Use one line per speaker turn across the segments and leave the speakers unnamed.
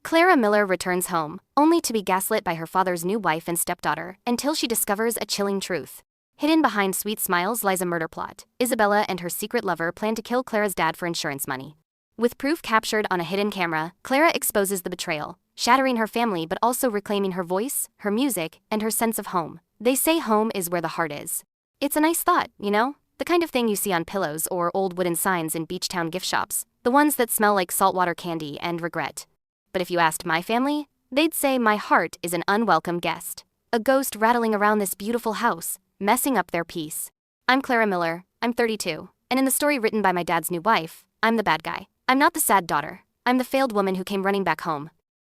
Clara Miller returns home, only to be gaslit by her father's new wife and stepdaughter, until she discovers a chilling truth. Hidden behind sweet smiles lies a murder plot. Isabella and her secret lover plan to kill Clara's dad for insurance money. With proof captured on a hidden camera, Clara exposes the betrayal, shattering her family but also reclaiming her voice, her music, and her sense of home. They say home is where the heart is. It's a nice thought, you know? The kind of thing you see on pillows or old wooden signs in beachtown gift shops. The ones that smell like saltwater candy and regret. But if you asked my family, they'd say my heart is an unwelcome guest. A ghost rattling around this beautiful house, messing up their peace. I'm Clara Miller, I'm 32, and in the story written by my dad's new wife, I'm the bad guy. I'm not the sad daughter. I'm the failed woman who came running back home.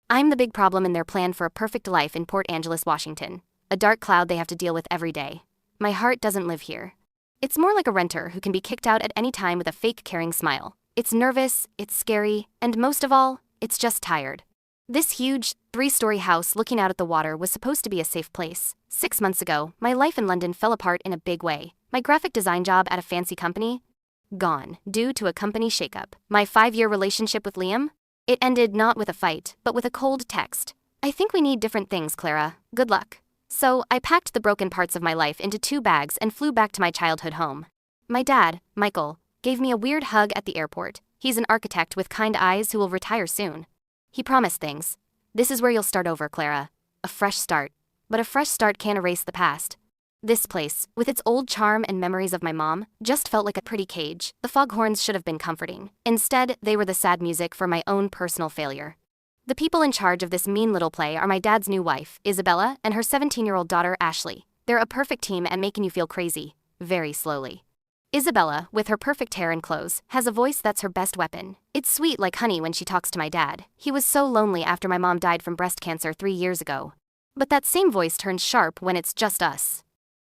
I'm the big problem in their plan for a perfect life in Port Angeles, Washington. A dark cloud they have to deal with every day. My heart doesn't live here. It's more like a renter who can be kicked out at any time with a fake caring smile. It's nervous, it's scary, and most of all, it's just tired. This huge, 3-story house looking out at the water was supposed to be a safe place. 6 months ago, my life in London fell apart in a big way. My graphic design job at a fancy company? Gone, due to a company shakeup. My 5-year relationship with Liam? It ended not with a fight, but with a cold text. I think we need different things, Clara. Good luck. So, I packed the broken parts of my life into 2 bags and flew back to my childhood home. My dad, Michael, gave me a weird hug at the airport. He's an architect with kind eyes who will retire soon. He promised things. This is where you'll start over, Clara. A fresh start. But a fresh start can't erase the past. This place, with its old charm and memories of my mom, just felt like a pretty cage. The foghorns should have been comforting. Instead, they were the sad music for my own personal failure. The people in charge of this mean little play are my dad's new wife, Isabella, and her 17-year-old daughter, Ashley. They're a perfect team at making you feel crazy, very slowly. Isabella, with her perfect hair and clothes, has a voice that's her best weapon. It's sweet like honey when she talks to my dad. He was so lonely after my mom died from breast cancer 3 years ago. But that same voice turns sharp when it's just us.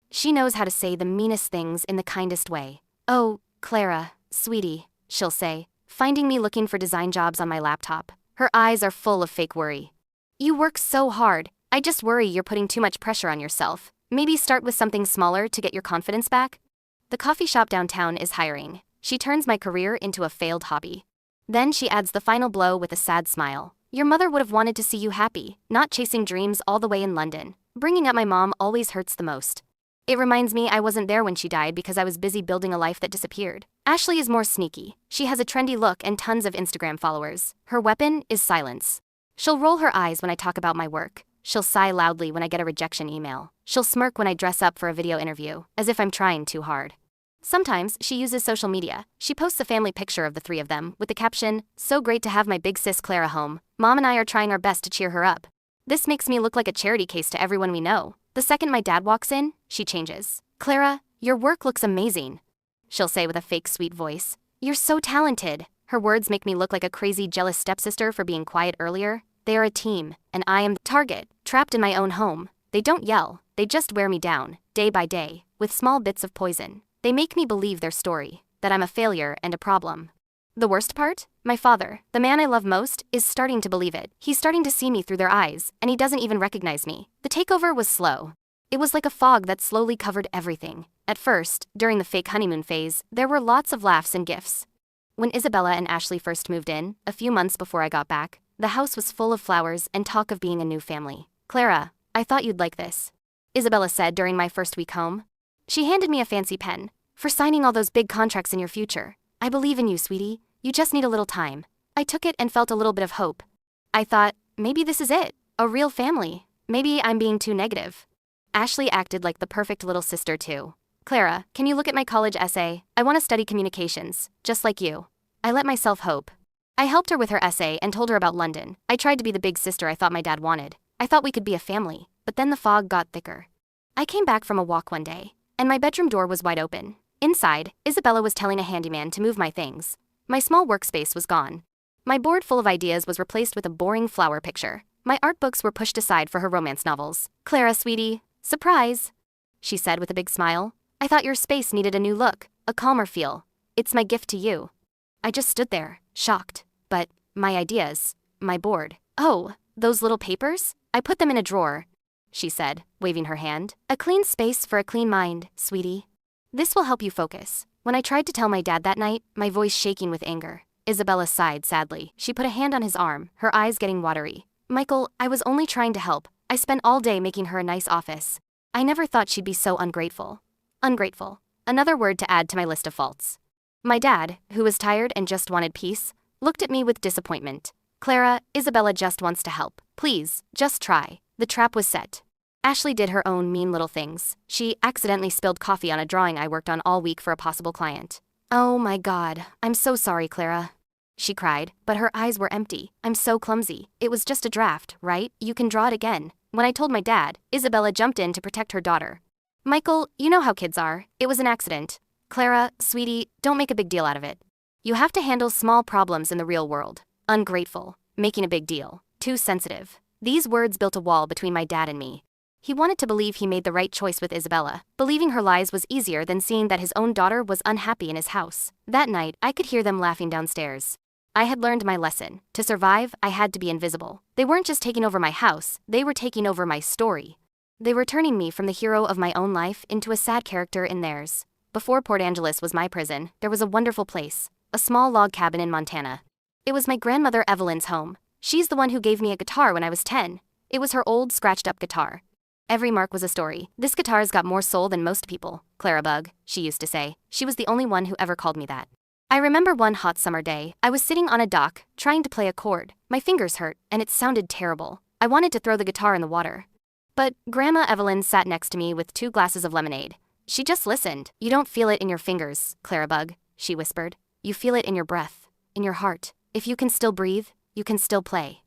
She knows how to say the meanest things in the kindest way. Oh, Clara, sweetie, she'll say, finding me looking for design jobs on my laptop. Her eyes are full of fake worry. You work so hard. I just worry you're putting too much pressure on yourself. Maybe start with something smaller to get your confidence back? The coffee shop downtown is hiring. She turns my career into a failed hobby. Then she adds the final blow with a sad smile. Your mother would have wanted to see you happy, not chasing dreams all the way in London. Bringing up my mom always hurts the most. It reminds me I wasn't there when she died because I was busy building a life that disappeared. Ashley is more sneaky. She has a trendy look and tons of Instagram followers. Her weapon is silence. She'll roll her eyes when I talk about my work. She'll sigh loudly when I get a rejection email. She'll smirk when I dress up for a video interview, as if I'm trying too hard. Sometimes she uses social media. She posts a family picture of the 3 of them, with the caption, "So great to have my big sis Clara home. Mom and I are trying our best to cheer her up." This makes me look like a charity case to everyone we know. The second my dad walks in, she changes. "Clara, your work looks amazing," she'll say with a fake sweet voice. "You're so talented." Her words make me look like a crazy jealous stepsister for being quiet earlier. They are a team, and I am the target, trapped in my own home. They don't yell, they just wear me down, day by day, with small bits of poison. They make me believe their story, that I'm a failure and a problem. The worst part? My father, the man I love most, is starting to believe it. He's starting to see me through their eyes, and he doesn't even recognize me. The takeover was slow. It was like a fog that slowly covered everything. At first, during the fake honeymoon phase, there were lots of laughs and gifts. When Isabella and Ashley first moved in, a few months before I got back, the house was full of flowers and talk of being a new family. "Clara, I thought you'd like this," Isabella said during my first week home. She handed me a fancy pen. "For signing all those big contracts in your future. I believe in you, sweetie. You just need a little time." I took it and felt a little bit of hope. I thought, maybe this is it. A real family. Maybe I'm being too negative. Ashley acted like the perfect little sister too. "Clara, can you look at my college essay? I want to study communications, just like you." I let myself hope. I helped her with her essay and told her about London. I tried to be the big sister I thought my dad wanted. I thought we could be a family, but then the fog got thicker. I came back from a walk one day, and my bedroom door was wide open. Inside, Isabella was telling a handyman to move my things. My small workspace was gone. My board full of ideas was replaced with a boring flower picture. My art books were pushed aside for her romance novels. "Clara, sweetie, surprise," she said with a big smile. "I thought your space needed a new look, a calmer feel. It's my gift to you." I just stood there, shocked. But, my ideas, my board. "Oh, those little papers? I put them in a drawer," she said, waving her hand. "A clean space for a clean mind, sweetie. This will help you focus." When I tried to tell my dad that night, my voice shaking with anger. Isabella sighed sadly. She put a hand on his arm, her eyes getting watery. Michael, I was only trying to help. I spent all day making her a nice office. I never thought she'd be so ungrateful. Ungrateful. Another word to add to my list of faults. My dad, who was tired and just wanted peace, looked at me with disappointment. Clara, Isabella just wants to help. Please, just try. The trap was set. Ashley did her own mean little things. She accidentally spilled coffee on a drawing I worked on all week for a possible client. Oh my God, I'm so sorry, Clara. She cried, but her eyes were empty. I'm so clumsy. It was just a draft, right? You can draw it again. When I told my dad, Isabella jumped in to protect her daughter. Michael, you know how kids are. It was an accident. Clara, sweetie, don't make a big deal out of it. You have to handle small problems in the real world. Ungrateful. Making a big deal. Too sensitive. These words built a wall between my dad and me. He wanted to believe he made the right choice with Isabella. Believing her lies was easier than seeing that his own daughter was unhappy in his house. That night, I could hear them laughing downstairs. I had learned my lesson. To survive, I had to be invisible. They weren't just taking over my house, they were taking over my story. They were turning me from the hero of my own life into a sad character in theirs. Before Port Angeles was my prison, there was a wonderful place, a small log cabin in Montana. It was my grandmother Evelyn's home. She's the one who gave me a guitar when I was 10. It was her old, scratched-up guitar. Every mark was a story. This guitar's got more soul than most people, Clara Bug, she used to say. She was the only one who ever called me that. I remember one hot summer day, I was sitting on a dock, trying to play a chord. My fingers hurt, and it sounded terrible. I wanted to throw the guitar in the water. But Grandma Evelyn sat next to me with 2 glasses of lemonade. She just listened. You don't feel it in your fingers, Clara Bug, she whispered. You feel it in your breath, in your heart. If you can still breathe, you can still play.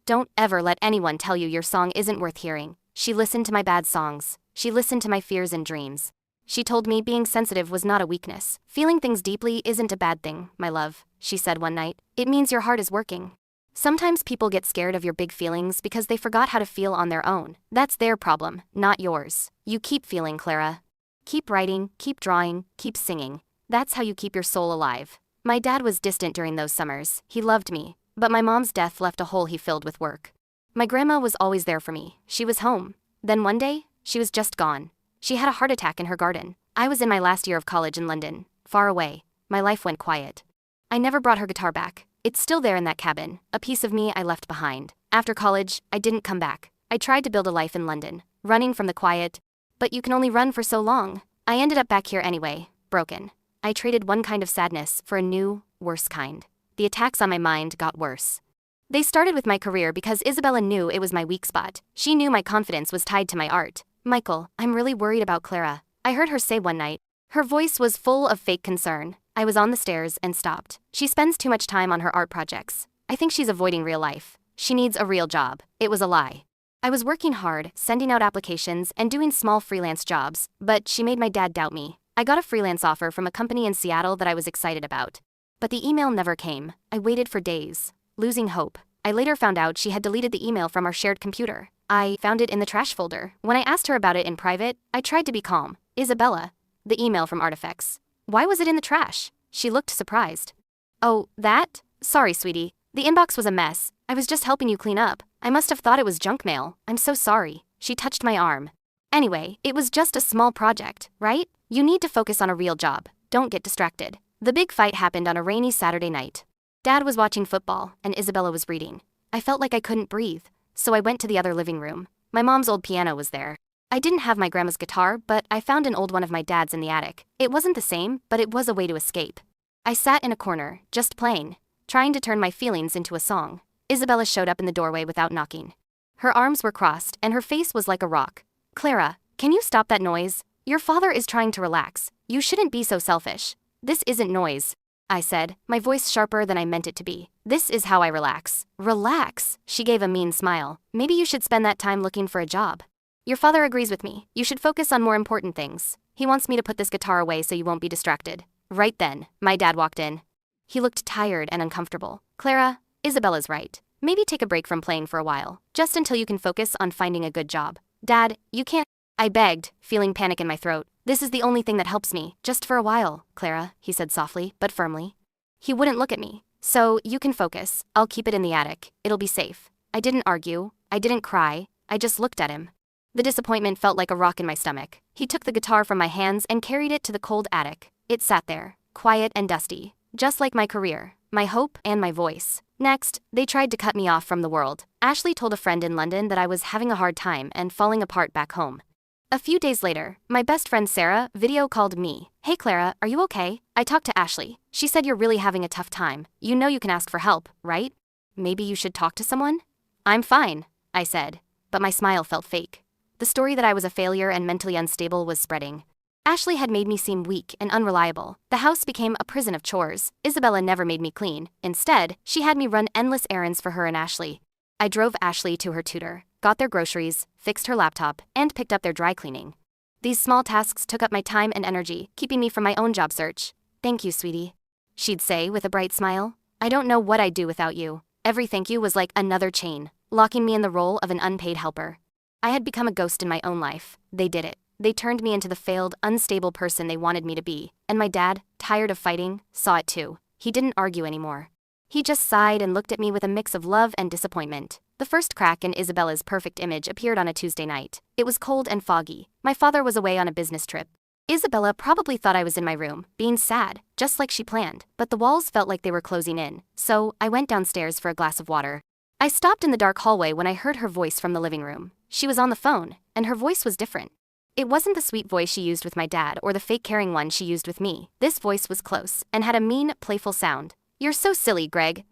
Don't ever let anyone tell you your song isn't worth hearing. She listened to my bad songs. She listened to my fears and dreams. She told me being sensitive was not a weakness. Feeling things deeply isn't a bad thing, my love, she said one night. It means your heart is working. Sometimes people get scared of your big feelings because they forgot how to feel on their own. That's their problem, not yours. You keep feeling, Clara. Keep writing, keep drawing, keep singing. That's how you keep your soul alive. My dad was distant during those summers. He loved me, but my mom's death left a hole he filled with work. My grandma was always there for me. She was home. Then one day, she was just gone. She had a heart attack in her garden. I was in my last year of college in London, far away. My life went quiet. I never brought her guitar back. It's still there in that cabin, a piece of me I left behind. After college, I didn't come back. I tried to build a life in London, running from the quiet. But you can only run for so long. I ended up back here anyway, broken. I traded one kind of sadness for a new, worse kind. The attacks on my mind got worse. They started with my career because Isabella knew it was my weak spot. She knew my confidence was tied to my art. Michael, I'm really worried about Clara, I heard her say one night. Her voice was full of fake concern. I was on the stairs and stopped. She spends too much time on her art projects. I think she's avoiding real life. She needs a real job. It was a lie. I was working hard, sending out applications and doing small freelance jobs, but she made my dad doubt me. I got a freelance offer from a company in Seattle that I was excited about. But the email never came. I waited for days, losing hope. I later found out she had deleted the email from our shared computer. I found it in the trash folder. When I asked her about it in private, I tried to be calm. Isabella. The email from Artifacts. Why was it in the trash? She looked surprised. Oh, that? Sorry, sweetie. The inbox was a mess. I was just helping you clean up. I must have thought it was junk mail. I'm so sorry. She touched my arm. Anyway, it was just a small project, right? You need to focus on a real job. Don't get distracted. The big fight happened on a rainy Saturday night. Dad was watching football, and Isabella was reading. I felt like I couldn't breathe, so I went to the other living room. My mom's old piano was there. I didn't have my grandma's guitar, but I found an old one of my dad's in the attic. It wasn't the same, but it was a way to escape. I sat in a corner, just playing, trying to turn my feelings into a song. Isabella showed up in the doorway without knocking. Her arms were crossed, and her face was like a rock. Clara, can you stop that noise? Your father is trying to relax. You shouldn't be so selfish. This isn't noise, I said, my voice sharper than I meant it to be. This is how I relax. Relax? She gave a mean smile. Maybe you should spend that time looking for a job. Your father agrees with me. You should focus on more important things. He wants me to put this guitar away so you won't be distracted. Right then, my dad walked in. He looked tired and uncomfortable. Clara, Isabella's right. Maybe take a break from playing for a while, just until you can focus on finding a good job. Dad, you can't. I begged, feeling panic in my throat. This is the only thing that helps me, just for a while, Clara, he said softly, but firmly. He wouldn't look at me. So, you can focus. I'll keep it in the attic. It'll be safe. I didn't argue. I didn't cry. I just looked at him. The disappointment felt like a rock in my stomach. He took the guitar from my hands and carried it to the cold attic. It sat there, quiet and dusty. just like my career, my hope, and my voice. Next, they tried to cut me off from the world. Ashley told a friend in London that I was having a hard time and falling apart back home. A few days later, my best friend Sarah video called me. "Hey Clara, are you okay? I talked to Ashley. She said you're really having a tough time. You know you can ask for help, right? Maybe you should talk to someone?" "I'm fine," I said, but my smile felt fake. The story that I was a failure and mentally unstable was spreading. Ashley had made me seem weak and unreliable. The house became a prison of chores. Isabella never made me clean. Instead, she had me run endless errands for her and Ashley. I drove Ashley to her tutor, got their groceries, fixed her laptop, and picked up their dry cleaning. These small tasks took up my time and energy, keeping me from my own job search. "Thank you, sweetie," she'd say with a bright smile. "I don't know what I'd do without you." Every thank you was like another chain, locking me in the role of an unpaid helper. I had become a ghost in my own life. They did it. They turned me into the failed, unstable person they wanted me to be. And my dad, tired of fighting, saw it too. He didn't argue anymore. He just sighed and looked at me with a mix of love and disappointment. The first crack in Isabella's perfect image appeared on a Tuesday night. It was cold and foggy. My father was away on a business trip. Isabella probably thought I was in my room, being sad, just like she planned, but the walls felt like they were closing in, so I went downstairs for a glass of water. I stopped in the dark hallway when I heard her voice from the living room. She was on the phone, and her voice was different. It wasn't the sweet voice she used with my dad or the fake caring one she used with me. This voice was close and had a mean, playful sound. "You're so silly, Greg."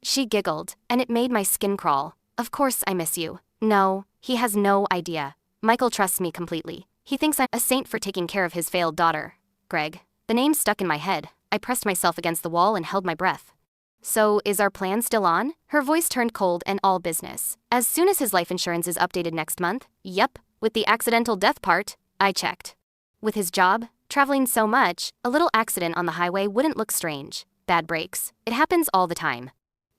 She giggled, and it made my skin crawl. "Of course I miss you." No, he has no idea. Michael trusts me completely. He thinks I'm a saint for taking care of his failed daughter. Greg. The name stuck in my head. I pressed myself against the wall and held my breath. "So, is our plan still on?" Her voice turned cold and all business. "As soon as his life insurance is updated next month?" "Yep. With the accidental death part," I checked. With his job, traveling so much, a little accident on the highway wouldn't look strange. Bad brakes. It happens all the time.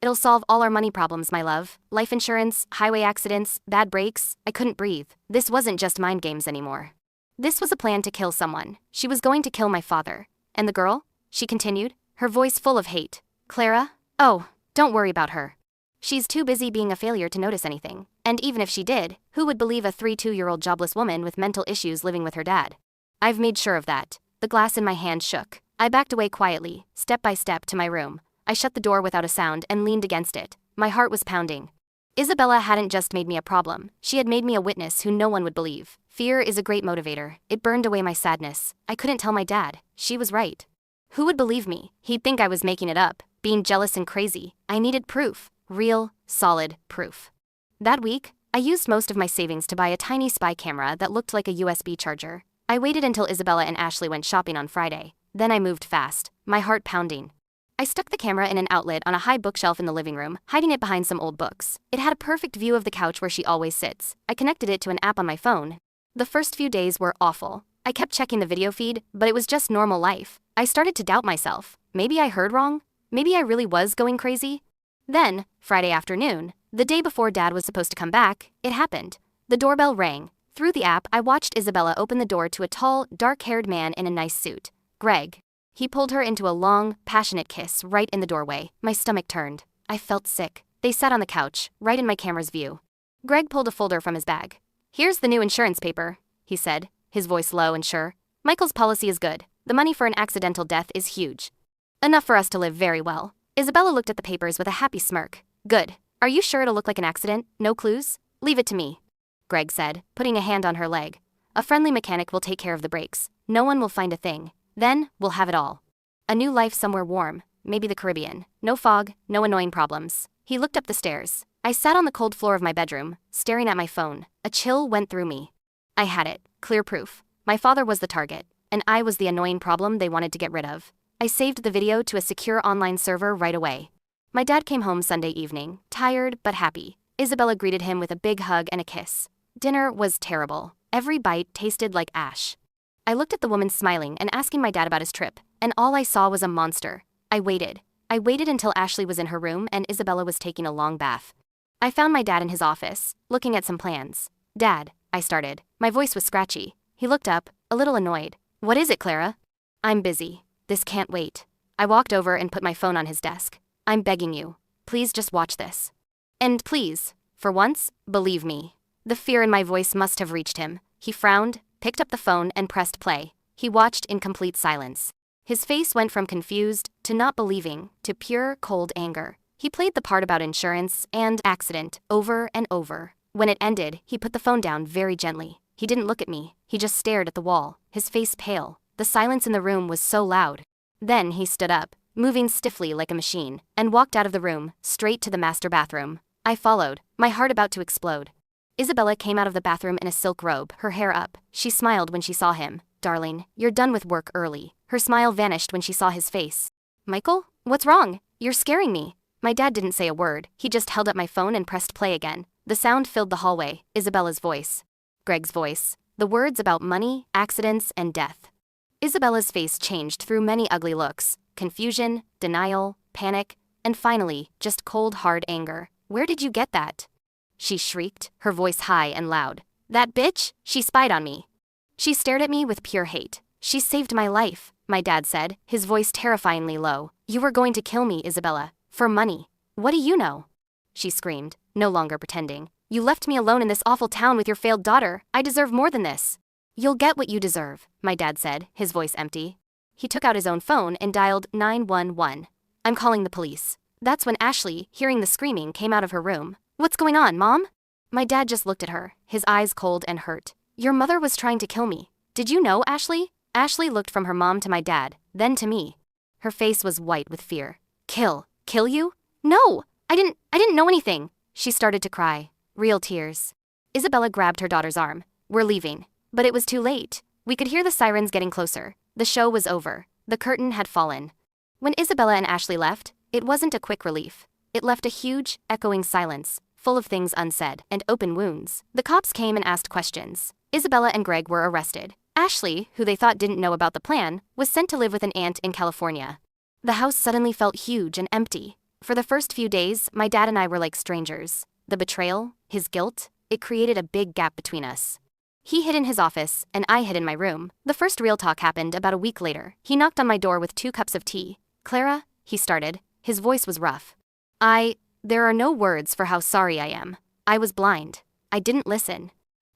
"It'll solve all our money problems, my love. Life insurance, highway accidents, bad brakes." I couldn't breathe. This wasn't just mind games anymore. This was a plan to kill someone. She was going to kill my father. "And the girl?" she continued, her voice full of hate. "Clara? Oh, don't worry about her. She's too busy being a failure to notice anything. And even if she did, who would believe a 32-year-old jobless woman with mental issues living with her dad? I've made sure of that." The glass in my hand shook. I backed away quietly, step by step, to my room. I shut the door without a sound and leaned against it. My heart was pounding. Isabella hadn't just made me a problem. She had made me a witness who no one would believe. Fear is a great motivator. It burned away my sadness. I couldn't tell my dad. She was right. Who would believe me? He'd think I was making it up, being jealous and crazy. I needed proof. Real, solid proof. That week, I used most of my savings to buy a tiny spy camera that looked like a USB charger. I waited until Isabella and Ashley went shopping on Friday. Then I moved fast, my heart pounding. I stuck the camera in an outlet on a high bookshelf in the living room, hiding it behind some old books. It had a perfect view of the couch where she always sits. I connected it to an app on my phone. The first few days were awful. I kept checking the video feed, but it was just normal life. I started to doubt myself. Maybe I heard wrong? Maybe I really was going crazy? Then, Friday afternoon, the day before Dad was supposed to come back, it happened. The doorbell rang. Through the app, I watched Isabella open the door to a tall, dark-haired man in a nice suit. Greg. He pulled her into a long, passionate kiss right in the doorway. My stomach turned. I felt sick. They sat on the couch, right in my camera's view. Greg pulled a folder from his bag. "Here's the new insurance paper," he said, his voice low and sure. "Michael's policy is good. The money for an accidental death is huge. Enough for us to live very well." Isabella looked at the papers with a happy smirk. "Good. Are you sure it'll look like an accident? No clues?" "Leave it to me," Greg said, putting a hand on her leg. "A friendly mechanic will take care of the brakes. No one will find a thing. Then, we'll have it all. A new life somewhere warm, maybe the Caribbean. No fog, no annoying problems." He looked up the stairs. I sat on the cold floor of my bedroom, staring at my phone. A chill went through me. I had it. Clear proof. My father was the target, and I was the annoying problem they wanted to get rid of. I saved the video to a secure online server right away. My dad came home Sunday evening, tired but happy. Isabella greeted him with a big hug and a kiss. Dinner was terrible. Every bite tasted like ash. I looked at the woman smiling and asking my dad about his trip, and all I saw was a monster. I waited. I waited until Ashley was in her room and Isabella was taking a long bath. I found my dad in his office, looking at some plans. "Dad," I started. My voice was scratchy. He looked up, a little annoyed. "What is it, Clara?" "I'm busy. This can't wait." I walked over and put my phone on his desk. "I'm begging you. Please just watch this. And please, for once, believe me." The fear in my voice must have reached him. He frowned, picked up the phone and pressed play. He watched in complete silence. His face went from confused to not believing, to pure, cold anger. He played the part about insurance and accident over and over. When it ended, he put the phone down very gently. He didn't look at me. He just stared at the wall, his face pale. The silence in the room was so loud. Then he stood up, moving stiffly like a machine, and walked out of the room, straight to the master bathroom. I followed, my heart about to explode. Isabella came out of the bathroom in a silk robe, her hair up. She smiled when she saw him. "Darling, you're done with work early." Her smile vanished when she saw his face. "Michael? What's wrong? You're scaring me." My dad didn't say a word. He just held up my phone and pressed play again. The sound filled the hallway. Isabella's voice. Greg's voice. The words about money, accidents, and death. Isabella's face changed through many ugly looks. Confusion, denial, panic, and finally, just cold, hard anger. "Where did you get that?" she shrieked, her voice high and loud. "That bitch? She spied on me." She stared at me with pure hate. "She saved my life," my dad said, his voice terrifyingly low. "You were going to kill me, Isabella. For money." "What do you know?" she screamed, no longer pretending. "You left me alone in this awful town with your failed daughter. I deserve more than this." "You'll get what you deserve," my dad said, his voice empty. He took out his own phone and dialed 911. "I'm calling the police." That's when Ashley, hearing the screaming, came out of her room. "What's going on, Mom?" My dad just looked at her, his eyes cold and hurt. "Your mother was trying to kill me. Did you know, Ashley?" Ashley looked from her mom to my dad, then to me. Her face was white with fear. Kill you? "No, I didn't know anything." She started to cry. Real tears. Isabella grabbed her daughter's arm. "We're leaving." But it was too late. We could hear the sirens getting closer. The show was over. The curtain had fallen. When Isabella and Ashley left, it wasn't a quick relief. It left a huge, echoing silence, full of things unsaid, and open wounds. The cops came and asked questions. Isabella and Greg were arrested. Ashley, who they thought didn't know about the plan, was sent to live with an aunt in California. The house suddenly felt huge and empty. For the first few days, my dad and I were like strangers. The betrayal, his guilt, it created a big gap between us. He hid in his office, and I hid in my room. The first real talk happened about a week later. He knocked on my door with 2 cups of tea. "Clara," he started. His voice was rough. There are no words for how sorry I am. I was blind. I didn't listen.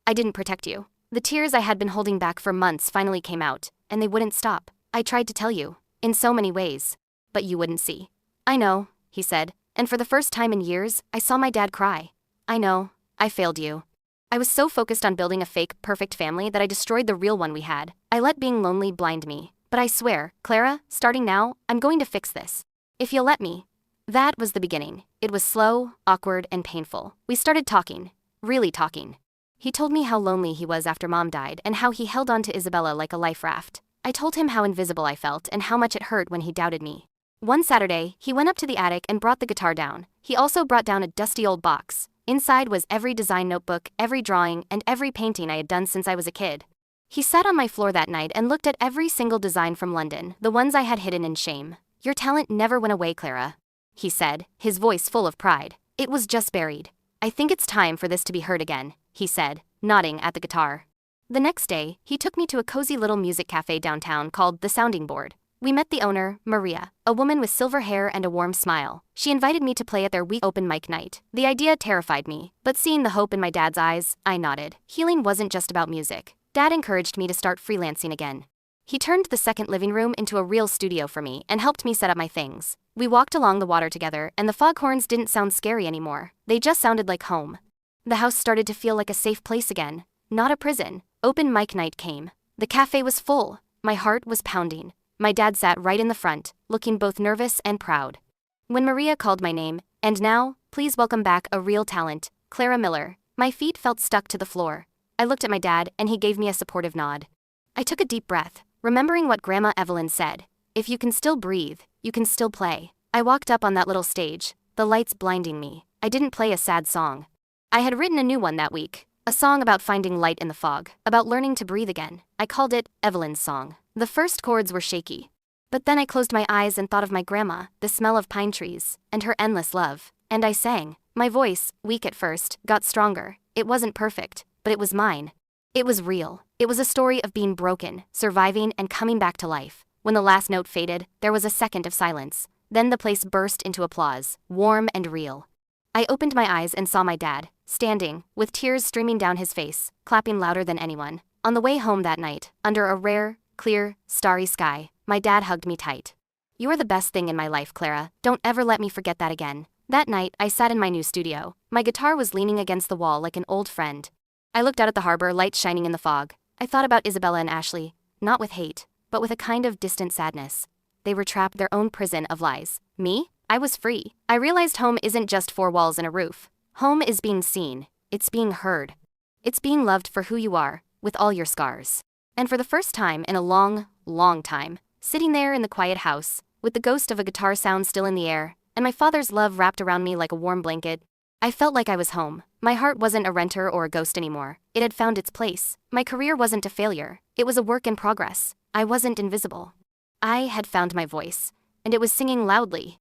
I didn't protect you." The tears I had been holding back for months finally came out, and they wouldn't stop. "I tried to tell you, in so many ways. But you wouldn't see." "I know," he said, and for the first time in years, I saw my dad cry. "I know, I failed you. I was so focused on building a fake, perfect family that I destroyed the real one we had. I let being lonely blind me. But I swear, Clara, starting now, I'm going to fix this. If you'll let me." That was the beginning. It was slow, awkward, and painful. We started talking. Really talking. He told me how lonely he was after Mom died and how he held on to Isabella like a life raft. I told him how invisible I felt and how much it hurt when he doubted me. One Saturday, he went up to the attic and brought the guitar down. He also brought down a dusty old box. Inside was every design notebook, every drawing, and every painting I had done since I was a kid. He sat on my floor that night and looked at every single design from London, the ones I had hidden in shame. "Your talent never went away, Clara," he said, his voice full of pride. "It was just buried. I think it's time for this to be heard again," he said, nodding at the guitar. The next day, he took me to a cozy little music cafe downtown called The Sounding Board. We met the owner, Maria, a woman with silver hair and a warm smile. She invited me to play at their week open mic night. The idea terrified me, but seeing the hope in my dad's eyes, I nodded. Healing wasn't just about music. Dad encouraged me to start freelancing again. He turned the second living room into a real studio for me and helped me set up my things. We walked along the water together, and the foghorns didn't sound scary anymore. They just sounded like home. The house started to feel like a safe place again, not a prison. Open mic night came. The cafe was full. My heart was pounding. My dad sat right in the front, looking both nervous and proud. When Maria called my name, "And now, please welcome back a real talent, Clara Miller," my feet felt stuck to the floor. I looked at my dad, and he gave me a supportive nod. I took a deep breath, remembering what Grandma Evelyn said. "If you can still breathe, you can still play." I walked up on that little stage, the lights blinding me. I didn't play a sad song. I had written a new one that week, a song about finding light in the fog, about learning to breathe again. I called it Evelyn's Song. The first chords were shaky. But then I closed my eyes and thought of my grandma, the smell of pine trees, and her endless love. And I sang. My voice, weak at first, got stronger. It wasn't perfect, but it was mine. It was real. It was a story of being broken, surviving, and coming back to life. When the last note faded, there was a second of silence. Then the place burst into applause, warm and real. I opened my eyes and saw my dad, standing, with tears streaming down his face, clapping louder than anyone. On the way home that night, under a rare, clear, starry sky, my dad hugged me tight. You are the best thing in my life, Clara. Don't ever let me forget that again. That night, I sat in my new studio. My guitar was leaning against the wall like an old friend. I looked out at the harbor, lights shining in the fog. I thought about Isabella and Ashley, not with hate, but with a kind of distant sadness. They were trapped in their own prison of lies. Me? I was free. I realized home isn't just four walls and a roof. Home is being seen. It's being heard. It's being loved for who you are, with all your scars. And for the first time in a long, long time, sitting there in the quiet house, with the ghost of a guitar sound still in the air, and my father's love wrapped around me like a warm blanket, I felt like I was home. My heart wasn't a renter or a ghost anymore. It had found its place. My career wasn't a failure. It was a work in progress. I wasn't invisible. I had found my voice, and it was singing loudly.